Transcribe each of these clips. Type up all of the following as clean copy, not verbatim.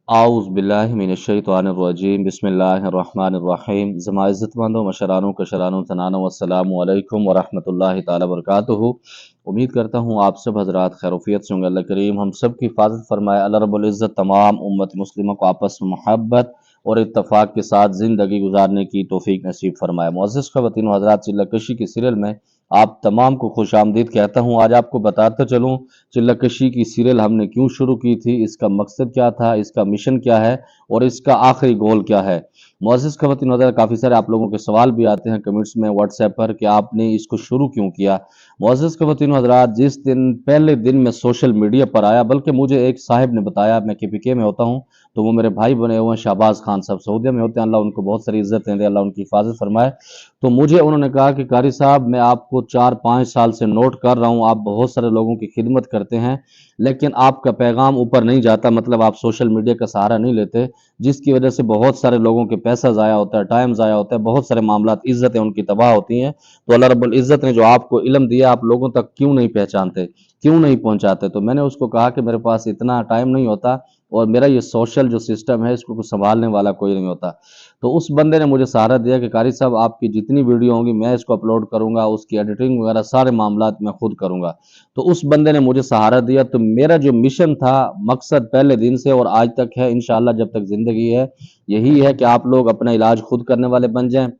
आउज़ बिल्लाहि मिनश्शैतानिर्रजीम बिस्मिल्लाहिर्रहमानिर्रहीम। ज़मा इज़्ज़तमंदों मशरानों कशरानों तनानो अस्सलामु अलैकुम वरहमतुल्लाहि ताला बरकातुहू। उम्मीद करता हूँ आप सब हज़रात खैरियत से होंगे। अल्लाह करीम हम सब की हिफाजत फरमाए। अल्लाह रब्बुल इज़्ज़त तमाम उम्मत मुस्लिमों को आपस में मोहब्बत और इत्तफ़ाक़ के साथ ज़िंदगी गुजारने की तौफ़ीक नसीब फरमाए। मुअज़्ज़ज़ ख़वातीन व हज़रात, चिल्ला-कशी की सीरियल में आप तमाम को खुशामदीद कहता हूँ। आज आपको बताता चलूँ चिल्ला-कशी की सीरियल हमने क्यों शुरू की थी, इसका मकसद क्या था, इसका मिशन क्या है और इसका आखिरी गोल क्या है। मुअज़्ज़ज़ ख़वातीन व हज़रात, काफ़ी सारे आप लोगों के सवाल भी आते हैं कमेंट्स में व्हाट्सएप पर कि आपने इसको शुरू क्यों किया। मुअज़्ज़ज़ ख़वातीन व हज़रात, जिस दिन पहले दिन मैं सोशल मीडिया पर आया, बल्कि मुझे एक साहिब ने बताया, मैं केपीके में होता हूँ, तो वो मेरे भाई बने हुए हैं शहबाज खान साहब, सऊदीया में होते हैं। अल्लाह उनको बहुत सारी इज़्ज़त दे, अल्लाह उनकी हिफाज़त फरमाए। तो मुझे उन्होंने कहा कि कारी साहब, मैं आपको 4-5 साल से नोट कर रहा हूँ, आप बहुत सारे लोगों की खिदमत करते हैं, लेकिन आपका पैगाम ऊपर नहीं जाता, मतलब आप सोशल मीडिया का सहारा नहीं लेते, जिसकी वजह से बहुत सारे लोगों के पैसा ज़ाया होता है, टाइम ज़ाया होता है, बहुत सारे मामलात, इज़्ज़तें उनकी तबाह होती हैं। तो अल्लाह रब्बुल इज़्ज़त ने जो आपको इल्म दिया, आप लोगों तक क्यों नहीं पहचानते, क्यों नहीं पहुँचाते? तो मैंने उसको कहा कि मेरे पास इतना टाइम नहीं होता और मेरा ये सोशल जो सिस्टम है, इसको कुछ सँभालने वाला कोई नहीं होता। तो उस बंदे ने मुझे सहारा दिया कि कारी साहब, आपकी जितनी वीडियो होंगी मैं इसको अपलोड करूँगा, उसकी एडिटिंग वगैरह सारे मामलात मैं खुद करूँगा। तो उस बंदे ने मुझे सहारा दिया। तो मेरा जो मिशन था, मकसद पहले दिन से और आज तक है, इंशाअल्लाह जब तक ज़िंदगी है, यही है कि आप लोग अपना इलाज खुद करने वाले बन जाएँ।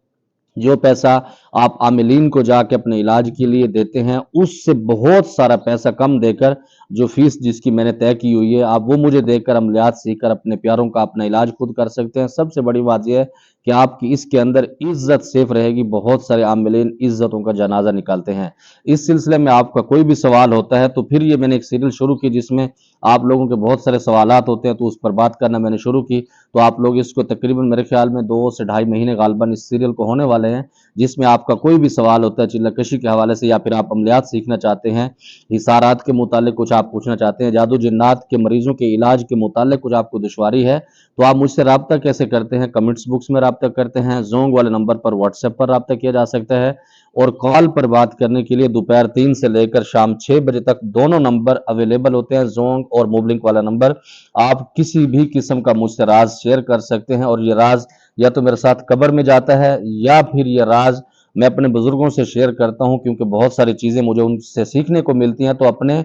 जो पैसा आप आमिलीन को जाके अपने इलाज के लिए देते हैं, उससे बहुत सारा पैसा कम देकर, जो फीस जिसकी मैंने तय की हुई है, आप वो मुझे देकर अमलियात सीखकर अपने प्यारों का अपना इलाज खुद कर सकते हैं। सबसे बड़ी बात यह है कि आपकी इसके अंदर इज्जत सेफ रहेगी। बहुत सारे आमिलीन इज्जतों का जनाजा निकालते हैं। इस सिलसिले में आपका कोई भी सवाल होता है, तो फिर ये मैंने एक सीरियल शुरू की जिसमें आप लोगों के बहुत सारे सवालात होते हैं, तो उस पर बात करना मैंने शुरू की। तो आप लोग इसको तकरीबन मेरे ख्याल में 2 से ढाई महीने गालबन इस सीरियल को होने वाले हैं, जिसमें आपका कोई भी सवाल होता है चिल्ला-कशी के हवाले से, या फिर आप अमलियात सीखना चाहते हैं, हिसारात के मुतालिक कुछ आप पूछना चाहते हैं, जादू जिन्नात के मरीजों के इलाज के मुतालिक कुछ आपको दुश्वारी है, तो आप मुझसे राब्ता कैसे करते हैं? कमेंट्स बॉक्स में राब्ता करते हैं, ज़ोंग वाले नंबर पर व्हाट्सएप पर राब्ता किया जा सकता है, और कॉल पर बात करने के लिए दोपहर 3 से लेकर शाम 6 बजे तक दोनों नंबर अवेलेबल होते हैं, ज़ोंग और मोबलिंक वाला नंबर। आप किसी भी किस्म का मुझसे राज शेयर कर सकते हैं, और ये राज या तो मेरे साथ कब्र में जाता है, या फिर ये राज मैं अपने बुजुर्गों से शेयर करता हूं, क्योंकि बहुत सारी चीज़ें मुझे उनसे सीखने को मिलती हैं। तो अपने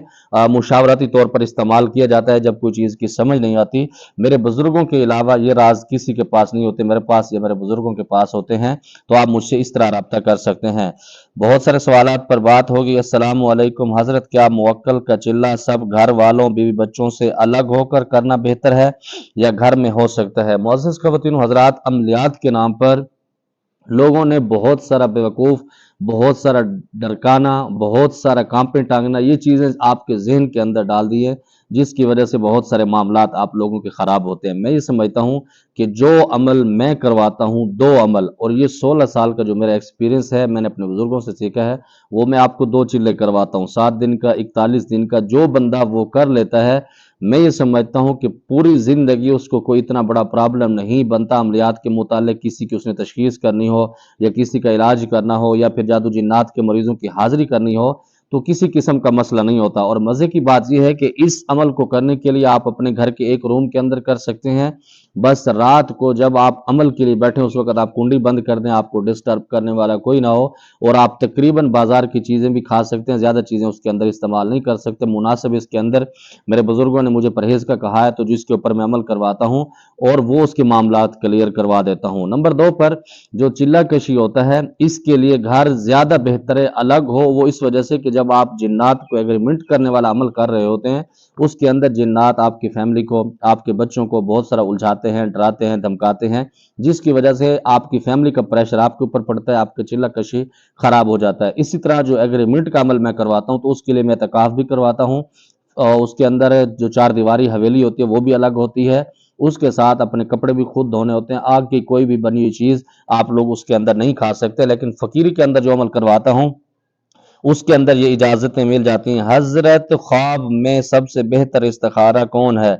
मुशावरती तौर पर इस्तेमाल किया जाता है जब कोई चीज़ की समझ नहीं आती। मेरे बुजुर्गों के अलावा ये राज किसी के पास नहीं होते, मेरे पास या मेरे बुजुर्गों के पास होते हैं। तो आप मुझसे इस तरह रब्ता कर सकते हैं। बहुत सारे सवालात पर बात होगी। अस्सलामु अलैकुम हज़रत, क्या मुवक्किल का चिल्ला सब घर वालों बीवी बच्चों से अलग होकर करना बेहतर है या घर में हो सकता है? मुअज़्ज़ज़ ख़वातीन व हज़रात, अमलियात के नाम पर लोगों ने बहुत सारा बेवकूफ़, बहुत सारा डरकाना, बहुत सारा कांपे टांगना, ये चीज़ें आपके ज़हन के अंदर डाल दी है, जिसकी वजह से बहुत सारे मामलात आप लोगों के ख़राब होते हैं। मैं ये समझता हूँ कि जो अमल मैं करवाता हूँ, 2 अमल, और ये 16 साल का जो मेरा एक्सपीरियंस है, मैंने अपने बुज़ुर्गों से सीखा है, वो मैं आपको 2 चिल्ले करवाता हूँ। 7 दिन का, 41 दिन का, जो बंदा वो कर लेता है, मैं ये समझता हूँ कि पूरी ज़िंदगी उसको कोई इतना बड़ा प्रॉब्लम नहीं बनता। अमलियात के मुतालिक किसी की उसने तशख़ीस करनी हो, या किसी का इलाज करना हो, या फिर जादू जिन्नात के मरीज़ों की हाज़िरी करनी हो, तो किसी किस्म का मसला नहीं होता। और मज़े की बात यह है कि इस अमल को करने के लिए आप अपने घर के एक रूम के अंदर कर सकते हैं। बस रात को जब आप अमल के लिए बैठें, उस वक़्त आप कुंडी बंद कर दें, आपको डिस्टर्ब करने वाला कोई ना हो, और आप तकरीबन बाज़ार की चीज़ें भी खा सकते हैं, ज़्यादा चीज़ें उसके अंदर इस्तेमाल नहीं कर सकते। मुनासिब इसके अंदर मेरे बुज़ुर्गों ने मुझे परहेज़ का कहा है, तो जिसके ऊपर मैं अमल करवाता हूँ और वो उसके मामलात क्लियर करवा देता हूँ। नंबर 2 पर जो चिल्ला-कशी होता है, इसके लिए घर ज़्यादा बेहतर है अलग हो, वो इस वजह से कि जब आप जिन्नात को एग्रीमेंट करने वाला अमल कर रहे होते हैं, उसके अंदर जिन्नात आपकी फैमिली को, आपके बच्चों को बहुत सारा उलझाते हैं, डराते हैं, धमकाते हैं, जिसकी वजह से आपकी फैमिली का प्रेशर आपके ऊपर पड़ता है, आपकी चिल्ला-कशी खराब हो जाता है। इसी तरह जो एग्रीमेंट का अमल मैं करवाता हूँ, तो उसके लिए मैं एतकाफ़ भी करवाता हूँ, और उसके अंदर जो 4 दीवारी हवेली होती है, वो भी अलग होती है। उसके साथ अपने कपड़े भी खुद धोने होते हैं। आग की कोई भी बनी हुई चीज़ आप लोग उसके अंदर नहीं खा सकते। लेकिन फ़कीरी के अंदर जो अमल करवाता हूँ, उसके अंदर ये इजाज़तें मिल जाती हैं। हज़रत, ख्वाब में सबसे बेहतर इस्तिखारा कौन है?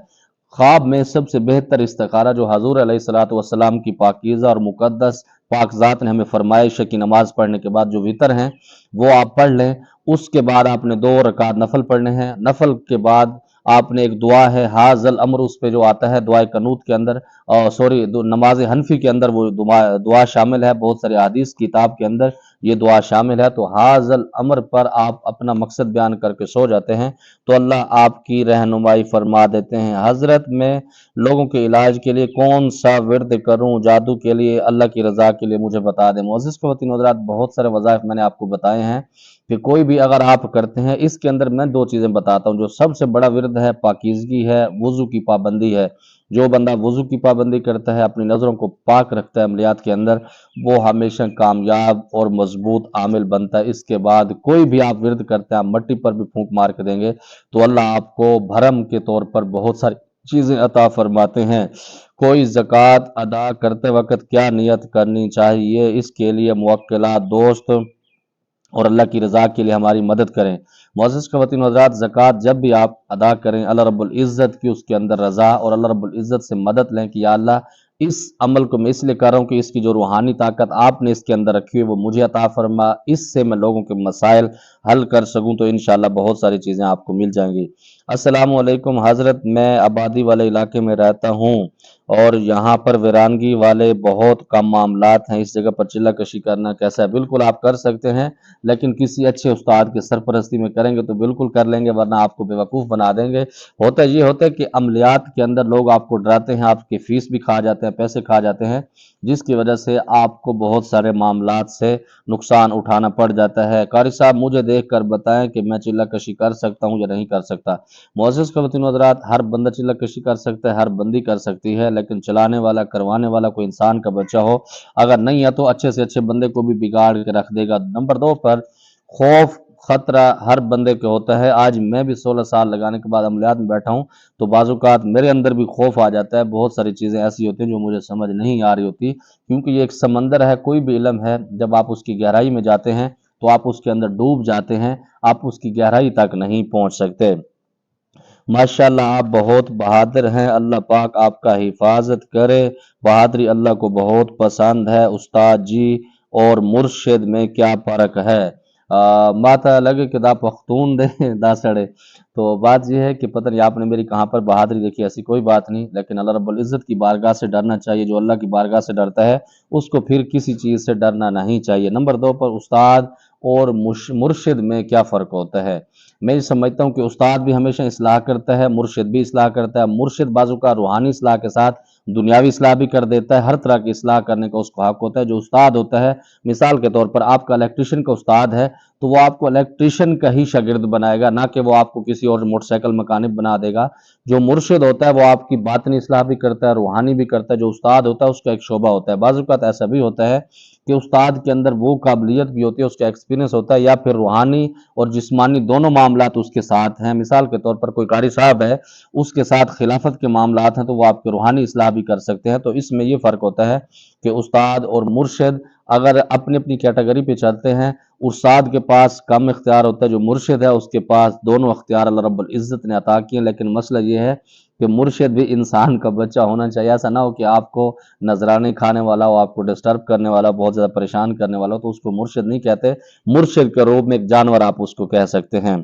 ख्वाब में सबसे बेहतर इस्तिखारा जो हज़ूर अलैहिस्सलातु वस्सलाम की पाकीज़ा और मुक़द्दस पाकज़ात ने हमें फ़रमाइश है कि नमाज़ पढ़ने के बाद जो वितर हैं, वो आप पढ़ लें। उसके बाद आपने 2 रकात नफ़ल पढ़ने हैं। नफ़ल के बाद आपने एक दुआ है हाजल अमर, उस पे जो आता है दुआ कनूत के अंदर, सॉरी नमाज हनफी के अंदर वो दुआ शामिल है, बहुत सारे हदीस किताब के अंदर ये दुआ शामिल है। तो हाजल अमर पर आप अपना मकसद बयान करके सो जाते हैं तो अल्लाह आपकी रहनुमाई फरमा देते हैं। हजरत में लोगों के इलाज के लिए कौन सा विर्द करूं, जादू के लिए, अल्लाह की रजा के लिए, मुझे बता दें। मोअज़्ज़िज़ ख़वातीन व हज़रात, बहुत सारे वज़ाइफ मैंने आपको बताए हैं कि कोई भी अगर आप करते हैं, इसके अंदर मैं दो चीज़ें बताता हूँ। जो सबसे बड़ा विर्द है पाकीज़गी है, वुज़ू की पाबंदी है। जो बंदा वुज़ू की पाबंदी करता है, अपनी नज़रों को पाक रखता है अमलियात के अंदर, वो हमेशा कामयाब और मजबूत आमिल बनता है। इसके बाद कोई भी आप विर्द करते हैं, आप मट्टी पर भी फूंक मार के देंगे तो अल्लाह आपको भरम के तौर पर बहुत सारी चीज़ें अता फरमाते हैं। कोई ज़कात अदा करते वक़्त क्या नियत करनी चाहिए, इसके लिए मुवक्किला, दोस्त और अल्लाह की रज़ा के लिए हमारी मदद करें। मुअज़्ज़िज़ ख़वातीन व हज़रात, ज़कात जब भी आप अदा करें, अल्लाह रब्बुल इज़्ज़त की उसके अंदर रज़ा और अल्लाह रब्बुल इज़्ज़त से मदद लें कि या अल्लाह, इस अमल को मैं इसलिए कर रहा हूँ कि इसकी जो रूहानी ताकत आपने इसके अंदर रखी है वो मुझे अता फरमा, इससे मैं लोगों के मसाइल हल कर सकूँ, तो इंशाअल्लाह बहुत सारी चीज़ें आपको मिल जाएंगी। अस्सलामु अलैकुम हज़रत, मैं आबादी वाले इलाके में रहता हूँ और यहाँ पर वीरानगी वाले बहुत कम मामलात हैं, इस जगह पर चिल्ला कशी करना कैसा है? बिल्कुल आप कर सकते हैं, लेकिन किसी अच्छे उस्ताद की सरपरस्ती में करेंगे तो बिल्कुल कर लेंगे, वरना आपको बेवकूफ़ बना देंगे। होता है कि अमलियात के अंदर लोग आपको डराते हैं, आपकी फ़ीस भी खा जाते हैं, पैसे खा जाते हैं, जिसकी वजह से आपको बहुत सारे मामलात से नुकसान उठाना पड़ जाता है। कारी साहब, मुझे देख कर बताएं कि मैं चिल्ला कशी कर सकता हूँ या नहीं कर सकता। मुअज़्ज़िज़ ख़वातीन व हज़रात, हर बंदा चिल्ला कशी कर सकता है, हर बंदी कर सकती है, लेकिन चलाने वाला, करवाने वाला कोई इंसान का बच्चा हो, अगर नहीं है तो अच्छे से अच्छे बंदे को भी बिगाड़ के रख देगा। नंबर दो पर खौफ, खतरा हर बंदे को होता है। आज मैं भी 16 साल लगाने के बाद अमलियात में बैठा हूँ तो बाज़-औक़ात मेरे अंदर भी खौफ आ जाता है। बहुत सारी चीज़ें ऐसी होती हैं जो मुझे समझ नहीं आ रही होती, क्योंकि ये एक समंदर है। कोई भी इल्म है, जब आप उसकी गहराई में जाते हैं तो आप उसके अंदर डूब जाते हैं, आप उसकी गहराई तक नहीं पहुँच सकते। माशाल्लाह, आप बहुत बहादुर हैं, अल्लाह पाक आपका हिफाजत करे। बहादुरी अल्लाह को बहुत पसंद है। उस्ताद जी और मुर्शिद में क्या फ़र्क है? माता लगे कि दा पख्तून दे दा सड़े। तो बात यह है कि पता नहीं आपने मेरी कहाँ पर बहादुरी देखी, ऐसी कोई बात नहीं, लेकिन अल्लाह रब्बुल इज़्ज़त की बारगाह से डरना चाहिए। जो अल्लाह की बारगाह से डरता है उसको फिर किसी चीज़ से डरना नहीं चाहिए। नंबर दो पर उस्ताद और मुर्शिद में क्या फ़र्क होता है? मैं ये समझता हूँ कि उस्ताद भी हमेशा इस्लाह करता है, मुर्शिद भी इस्लाह करता है। मुर्शिद बाज़ू का रूहानी इस्लाह के साथ दुनियावी इस्लाह भी कर देता है, हर तरह की इस्लाह करने का उसको हक होता है। जो उस्ताद होता है, मिसाल के तौर पर आपका इलेक्ट्रीशियन का उस्ताद है, तो वो आपको इलेक्ट्रीशियन का ही शागिर्द बनाएगा, ना कि वो आपको किसी और मोटरसाइकिल मैकेनिक बना देगा। जो मुर्शिद होता है वो आपकी बातिनी इस्लाह भी करता है, रूहानी भी करता है। जो उस्ताद होता है उसका एक शोबा होता है। बाज़ औक़ात ऐसा भी होता है कि उस्ताद के अंदर वो काबिलियत भी होती है, उसका एक्सपीरियंस होता है, या फिर रूहानी और जिस्मानी दोनों मामलात उसके साथ हैं। मिसाल के तौर पर कोई कारी साहब है, उसके साथ खिलाफत के मामलात हैं, तो वो आपकी रूहानी इस्लाह भी कर सकते हैं। तो इसमें ये फ़र्क होता है कि उस्ताद और मुर्शिद अगर अपनी अपनी कैटेगरी पे चलते हैं, उस्ताद के पास कम इख्तियार होता है, जो मुर्शिद है उसके पास दोनों इख्तियार अल्लाह रब्बुल इज़्ज़त ने अता किए। लेकिन मसला ये है कि मुर्शिद भी इंसान का बच्चा होना चाहिए। ऐसा ना हो कि आपको नजराने खाने वाला हो, आपको डिस्टर्ब करने वाला, बहुत ज़्यादा परेशान करने वाला हो, तो उसको मुर्शिद नहीं कहते। मुर्शिद के रूप में एक जानवर आप उसको कह सकते हैं।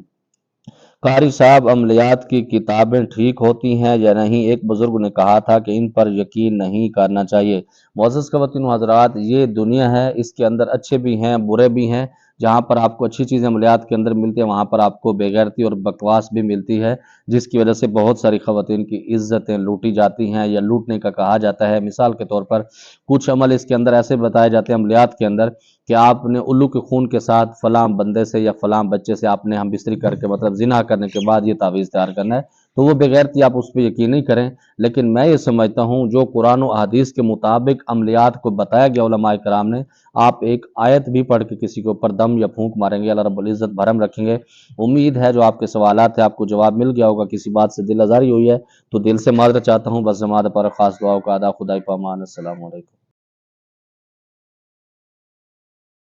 कारी साहब, अमलियात की किताबें ठीक होती हैं या नहीं? एक बुजुर्ग ने कहा था कि इन पर यकीन नहीं करना चाहिए। मुअज़्ज़िज़ ख़वातीन व हज़रात, ये दुनिया है, इसके अंदर अच्छे भी हैं, बुरे भी हैं। जहाँ पर आपको अच्छी चीज़ें अमलियात के अंदर मिलती हैं, वहाँ पर आपको बेगैरती और बकवास भी मिलती है, जिसकी वजह से बहुत सारी ख़वातीन की इज़्ज़तें लूटी जाती हैं या लूटने का कहा जाता है। मिसाल के तौर पर कुछ अमल इसके अंदर ऐसे बताए जाते हैं अमलियात के अंदर कि आपने उल्लू के खून के साथ फलां बंदे से या फलां बच्चे से आपने हम बिस्तरी करके, मतलब ज़िना करने के बाद ये तावीज़ तैयार करना है, तो वो बेगैरती आप उस पे यकीन नहीं करें। लेकिन मैं ये समझता हूँ जो कुरान और हदीस के मुताबिक अमलियात को बताया गया उलमाए कराम ने, आप एक आयत भी पढ़ के किसी के ऊपर दम या फूंक मारेंगे, अल्लाह रब्बुल इज़्ज़त भरम रखेंगे। उम्मीद है जो आपके सवालात हैं आपको जवाब मिल गया होगा। किसी बात से दिल आज़ारी हुई है तो दिल से माज़रत चाहता हूँ। बस जमात पर ख़ास दुआओं का अदा, खुदा पामान। अस्सलामु अलैकुम।